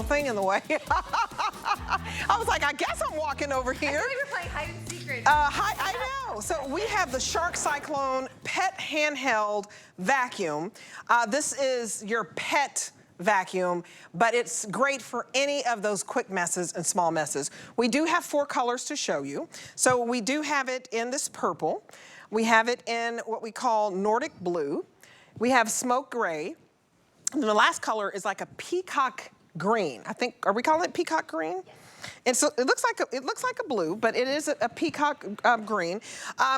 thing in the way. I was like, I guess I'm walking over here. I thought we were playing hide and seek right now. I know. So we have the Shark Cyclone pet handheld vacuum. This is your pet vacuum, but it's great for any of those quick messes and small messes. We do have 4 colors to show you. So we do have it in this purple. We have it in what we call Nordic blue. We have smoke gray. And the last color is like a peacock green. I think, are we calling it peacock green? Yes. And so it looks like a blue, but it is a peacock green.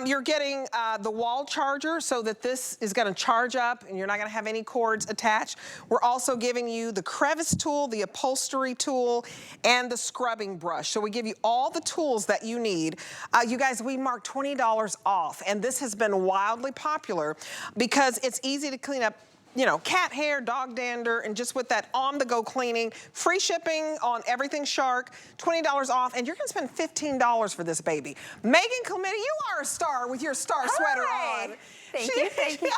You're getting the wall charger so that this is going to charge up and you're not going to have any cords attached. We're also giving you the Crevice Tool, the Upholstery Tool, and the scrubbing brush. So we give you all the tools that you need. You guys, we marked $20 off, and this has been wildly popular because it's easy to clean up, you know, cat hair, dog dander, and just with that on-the-go cleaning. Free shipping on everything Shark, $20 off, and you're gonna spend $15 for this baby. Megan Clementi, you are a star with your star sweater on. Thank you, thank you.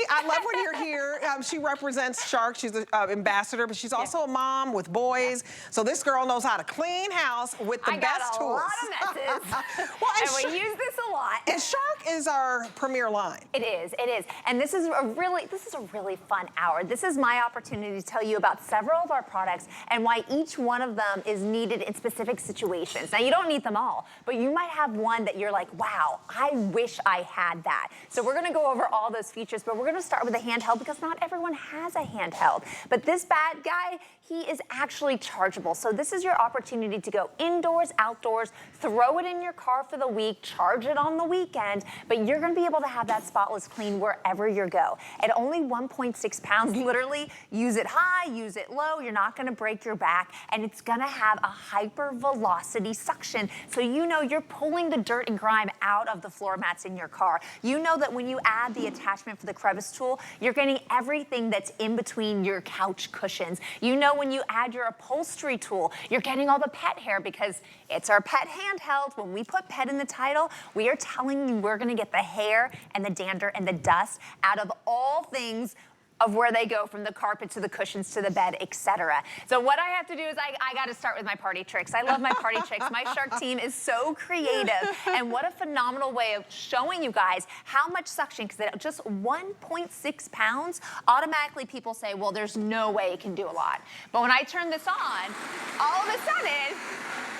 I love when you're here. She represents Shark. She's an ambassador, but she's also a mom with boys. So this girl knows how to clean house with the best tools. I got a lot of messes, and we use this a lot. And Shark is our premier line. It is, it is. And this is a really fun hour. This is my opportunity to tell you about several of our products and why each one of them is needed in specific situations. Now, you don't need them all, but you might have one that you're like, wow, I wish I had that. So we're gonna go over all those features, but we're gonna start with a handheld because not everyone has a handheld. But this bad guy, he is actually chargeable. So this is your opportunity to go indoors, outdoors, throw it in your car for the week, charge it on the weekend, but you're gonna be able to have that spotless clean wherever you go. At only 1.6 pounds, literally, use it high, use it low, you're not gonna break your back, and it's gonna have a HyperVelocity suction. So you know you're pulling the dirt and grime out of the floor mats in your car. You know that when you add the attachment for the Crevice Tool, you're getting everything that's in between your couch cushions. You know when you add your Upholstery Tool, you're getting all the pet hair because it's our pet handheld. When we put pet in the title, we are telling you we're gonna get the hair and the dander and the dust out of all things of where they go, from the carpet to the cushions to the bed, etc. So what I have to do is I got to start with my party tricks. I love my party tricks. My Shark team is so creative, and what a phenomenal way of showing you guys how much suction, because at just 1.6 pounds, automatically people say, well, there's no way it can do a lot. But when I turn this on, all of a sudden,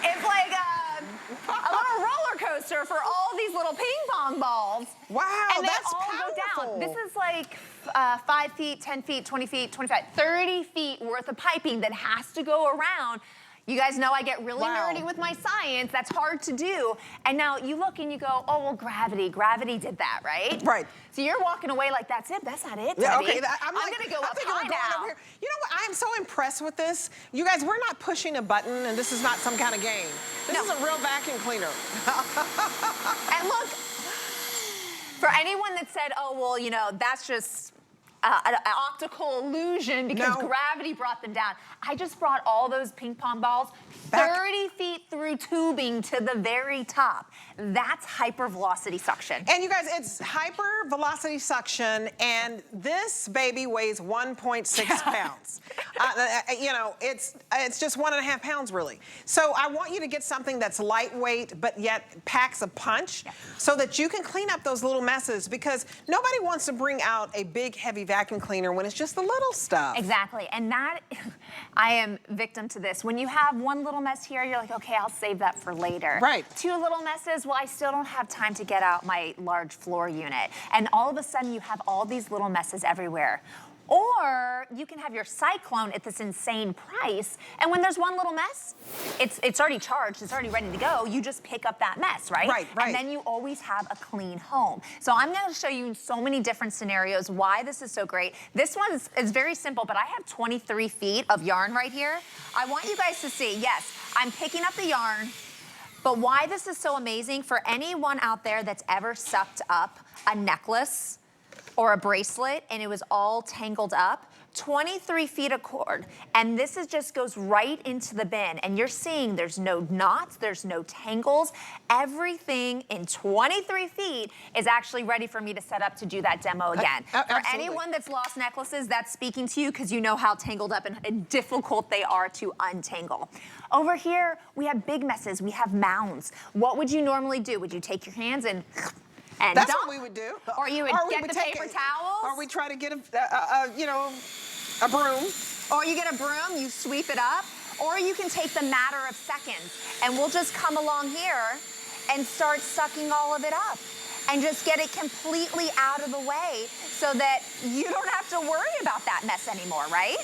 it's like a little roller coaster for all these little ping pong balls. Wow, and they that's all powerful. go down. This is like 5 feet, 10 feet, 20 feet, 25, 30 feet worth of piping that has to go around. You guys know I get really nerdy with my science. That's hard to do. And now you look and you go, oh, well, gravity did that, right? Right. So you're walking away like, that's it, that's not it, yeah, Debbie. okay, I'm gonna go up high now. Over here. You know what, I'm so impressed with this. You guys, we're not pushing a button, and this is not some kind of game. This is a real vacuum cleaner. And look, for anyone that said, oh, well, you know, that's just an optical illusion because gravity brought them down. I just brought all those ping pong balls 30 feet through tubing to the very top. That's HyperVelocity suction. And you guys, it's HyperVelocity suction, and this baby weighs 1.6 pounds. You know, it's just 1.5 pounds really. So I want you to get something that's lightweight, but yet packs a punch, so that you can clean up those little messes, because nobody wants to bring out a big, heavy vacuum cleaner when it's just the little stuff. Exactly, and that, I am victim to this. When you have one little mess here, you're like, okay, I'll save that for later. Right. 2 little messes, well, I still don't have time to get out my large floor unit. And all of a sudden, you have all these little messes everywhere. Or you can have your Cyclone at this insane price, and when there's one little mess, it's already charged, it's already ready to go. You just pick up that mess, right? Right. And then you always have a clean home. So I'm gonna show you in so many different scenarios why this is so great. This one is very simple, but I have 23 feet of yarn right here. I want you guys to see, yes, I'm picking up the yarn, but why this is so amazing for anyone out there that's ever sucked up a necklace or a bracelet and it was all tangled up, 23 feet of cord, and this is just goes right into the bin, and you're seeing there's no knots, there's no tangles. Everything in 23 feet is actually ready for me to set up to do that demo again. For anyone that's lost necklaces, that's speaking to you because you know how tangled up and difficult they are to untangle. Over here, we have big messes, we have mounds. What would you normally do? Would you take your hands and That's dump? what we would do. Or you would get the paper towels? Or we try to get a broom. Or you get a broom, you sweep it up, or you can take the matter of seconds, and we'll just come along here and start sucking all of it up and just get it completely out of the way so that you don't have to worry about that mess anymore, right?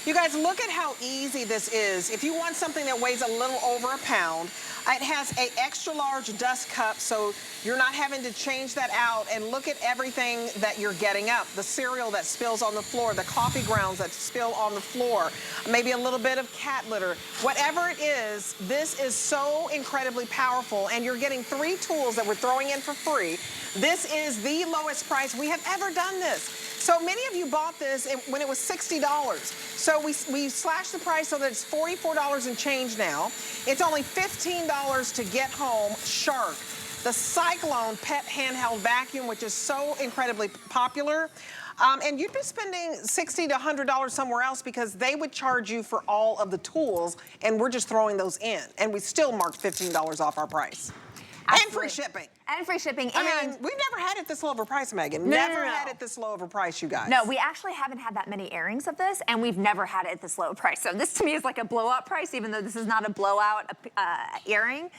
You guys, look at how easy this is. If you want something that weighs a little over a pound, it has an extra large dust cup, so you're not having to change that out. And look at everything that you're getting up. The cereal that spills on the floor, the coffee grounds that spill on the floor, maybe a little bit of cat litter. Whatever it is, this is so incredibly powerful. And you're getting 3 tools that we're throwing in for free. This is the lowest price we have ever done this. So many of you bought this when it was $60. So we slashed the price so that it's $44 and change now. It's only $15 to get home. Shark, the Cyclone pet handheld vacuum, which is so incredibly popular. And you'd be spending $60 to $100 somewhere else because they would charge you for all of the tools, and we're just throwing those in. And we still marked $15 off our price. Absolutely. And free shipping. And free shipping. I mean, we've never had it this low of a price, Megan. No, never had it this low of a price, you guys. No, we actually haven't had that many airings of this, and we've never had it at this low price. So this to me is like a blowout price, even though this is not a blowout earring.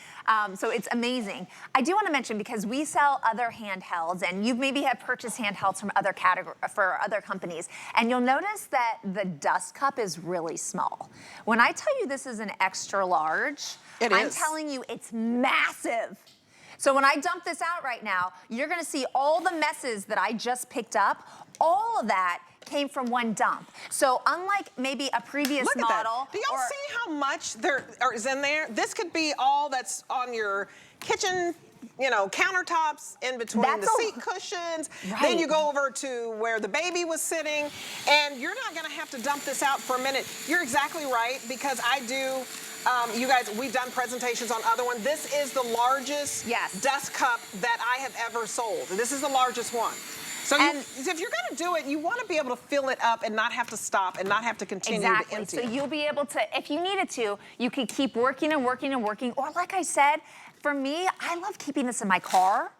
So it's amazing. I do want to mention, because we sell other handhelds, and you maybe have purchased handhelds from other other companies, and you'll notice that the dust cup is really small. When I tell you this is an extra large, I'm telling you it's massive. So when I dump this out right now, you're gonna see all the messes that I just picked up, all of that came from one dump. So unlike maybe a previous model. Do y'all see how much there is in there? This could be all that's on your kitchen, countertops, in between the seat cushions. Right. Then you go over to where the baby was sitting, and you're not gonna have to dump this out for a minute. You're exactly right, because I do. You guys, we've done presentations on other ones. This is the largest dust cup that I have ever sold. This is the largest one. So if you're gonna do it, you wanna be able to fill it up and not have to stop and not have to continue to empty. So you'll be able to, if you needed to, you could keep working and working and working. Or like I said, for me, I love keeping this in my car,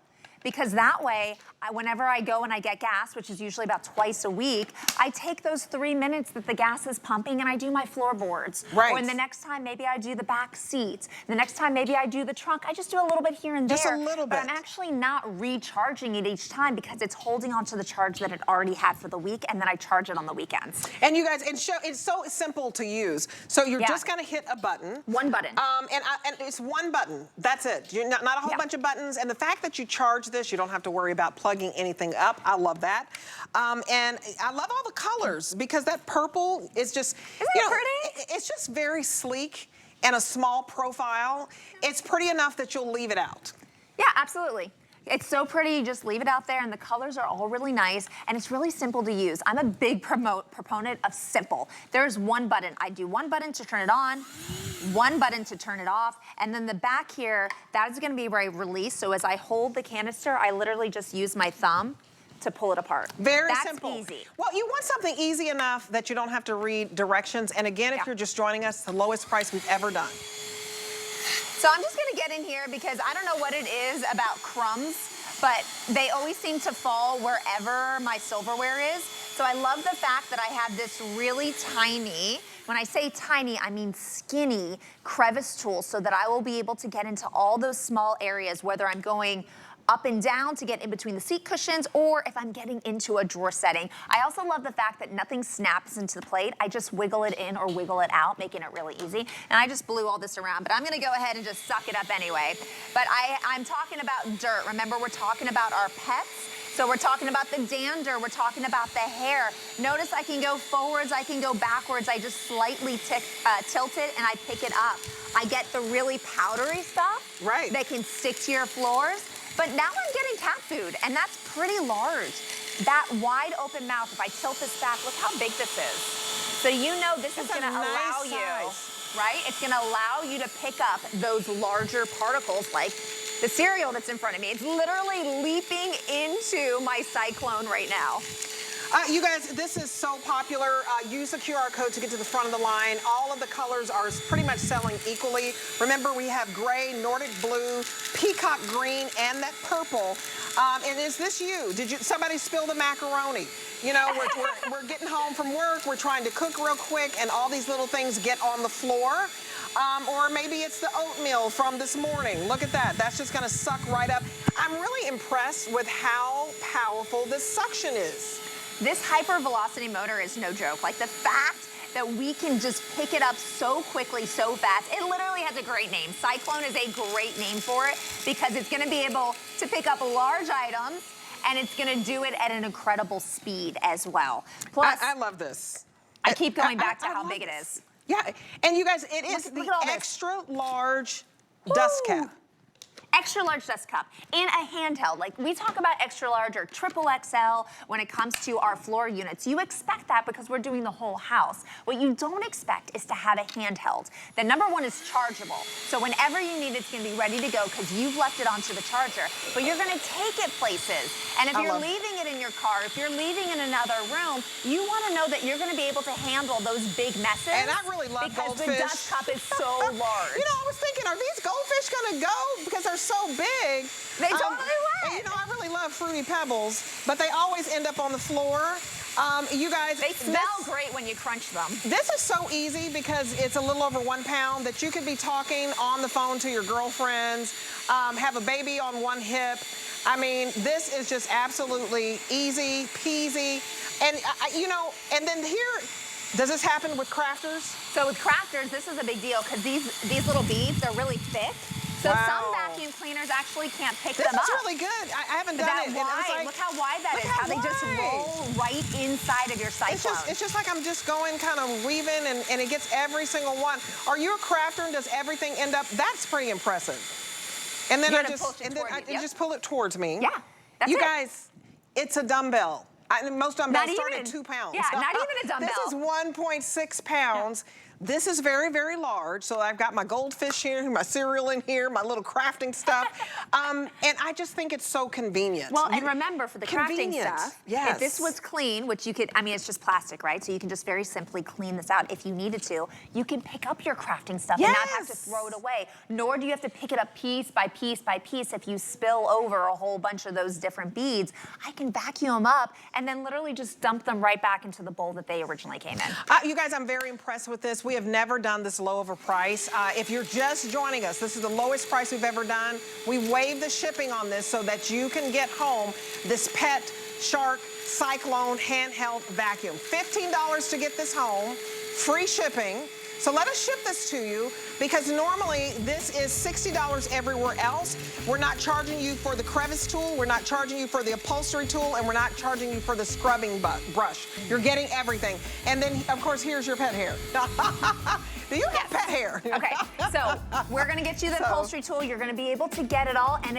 because that way, whenever I go and I get gas, which is usually about twice a week, I take those 3 minutes that the gas is pumping and I do my floorboards. Right. Or the next time, maybe I do the back seats. The next time, maybe I do the trunk. I just do a little bit here and there. Just a little bit. But I'm actually not recharging it each time, because it's holding on to the charge that it already had for the week, and then I charge it on the weekends. And you guys, it's so simple to use. So you're just gonna hit a button. One button. And it's one button. That's it. You're not a whole bunch of buttons. And the fact that you charge this, you don't have to worry about plugging anything up. I love that. And I love all the colors, because that purple is just, Isn't it pretty? It's just very sleek and a small profile. It's pretty enough that you'll leave it out. Yeah, absolutely. It's so pretty, you just leave it out there, and the colors are all really nice, and it's really simple to use. I'm a big proponent of simple. There's one button. I do one button to turn it on, one button to turn it off, and then the back here, that is gonna be where I release. So as I hold the canister, I literally just use my thumb to pull it apart. Very simple. That's easy. Well, you want something easy enough that you don't have to read directions. And again, if you're just joining us, the lowest price we've ever done. So I'm just gonna get in here, because I don't know what it is about crumbs, but they always seem to fall wherever my silverware is. So I love the fact that I have this really tiny, when I say tiny, I mean skinny crevice tool, so that I will be able to get into all those small areas, whether I'm going up and down to get in between the seat cushions, or if I'm getting into a drawer setting. I also love the fact that nothing snaps into the plate. I just wiggle it in or wiggle it out, making it really easy. And I just blew all this around, but I'm gonna go ahead and just suck it up anyway. But I'm talking about dirt. Remember, we're talking about our pets. So we're talking about the dander, we're talking about the hair. Notice I can go forwards, I can go backwards. I just slightly tilt it and I pick it up. I get the really powdery stuff that can stick to your floors. But now I'm getting cat food, and that's pretty large. that wide open mouth, if I tilt this back, look how big this is. So you know this is gonna allow you, right? It's gonna allow you to pick up those larger particles like the cereal that's in front of me. It's literally leaping into my Cyclone right now. You guys, this is so popular. Use the QR code to get to the front of the line. All of the colors are pretty much selling equally. Remember, we have gray, Nordic blue, peacock green, and that purple. And is this you? Did somebody spill the macaroni? You know, we're getting home from work, we're trying to cook real quick, and all these little things get on the floor. Or maybe it's the oatmeal from this morning. Look at that. That's just gonna suck right up. I'm really impressed with how powerful this suction is. This HyperVelocity motor is no joke. Like the fact that we can just pick it up so quickly, so fast. It literally has a great name. Cyclone is a great name for it because it's gonna be able to pick up large items and it's gonna do it at an incredible speed as well. Plus, I love this. I keep going back to how big it is. Yeah, and you guys, it is the extra large dust cap. Extra large dust cup and a handheld. Like we talk about extra large or triple XL when it comes to our floor units. You expect that because we're doing the whole house. What you don't expect is to have a handheld. The number one is chargeable. So whenever you need it, it's gonna be ready to go because you've left it onto the charger. But you're gonna take it places. And if you're leaving it in your car, if you're leaving in another room, you wanna know that you're gonna be able to handle those big messes. And I really love goldfish. Because the dust cup is so large. You know, I was thinking, are these goldfish gonna go? Because they're so big. They totally will. And you know, I really love Fruity Pebbles, but they always end up on the floor. You guys, they smell great when you crunch them. This is so easy because it's a little over 1 pound that you could be talking on the phone to your girlfriends, have a baby on one hip. I mean, this is just absolutely easy peasy. And you know, and then here, does this happen with crafters? So with crafters, this is a big deal because these little beads are really thick. So some vacuum cleaners actually can't pick them up. This is really good. I haven't done it. Look how wide that is. How they just roll right inside of your Cyclone. It's just like I'm just going kind of weaving and it gets every single one. Are you a crafter and does everything end up? That's pretty impressive. And then I just pull it towards me. Yeah, that's you guys, it's a dumbbell. Most dumbbells start at 2 pounds. Yeah, not even a dumbbell. This is 1.6 pounds. Yeah. This is very, very large. So I've got my goldfish here, my cereal in here, my little crafting stuff. And I just think it's so convenient. Well, and remember for the crafting stuff, if this was clean, which you could, I mean, it's just plastic, right? So you can just very simply clean this out if you needed to. You can pick up your crafting stuff and not have to throw it away. Nor do you have to pick it up piece by piece by piece if you spill over a whole bunch of those different beads. I can vacuum them up and then literally just dump them right back into the bowl that they originally came in. You guys, I'm very impressed with this. We have never done this low of a price. If you're just joining us, this is the lowest price we've ever done. We waive the shipping on this so that you can get home this Pet Shark Cyclone handheld vacuum. $15 to get this home, free shipping. So let us ship this to you because normally this is $60 everywhere else. We're not charging you for the Crevice Tool, we're not charging you for the Upholstery Tool, and we're not charging you for the scrubbing brush. You're getting everything. And then, of course, here's your pet hair. Do you have pet hair? Okay, so we're gonna get you the Upholstery Tool. You're gonna be able to get it all. And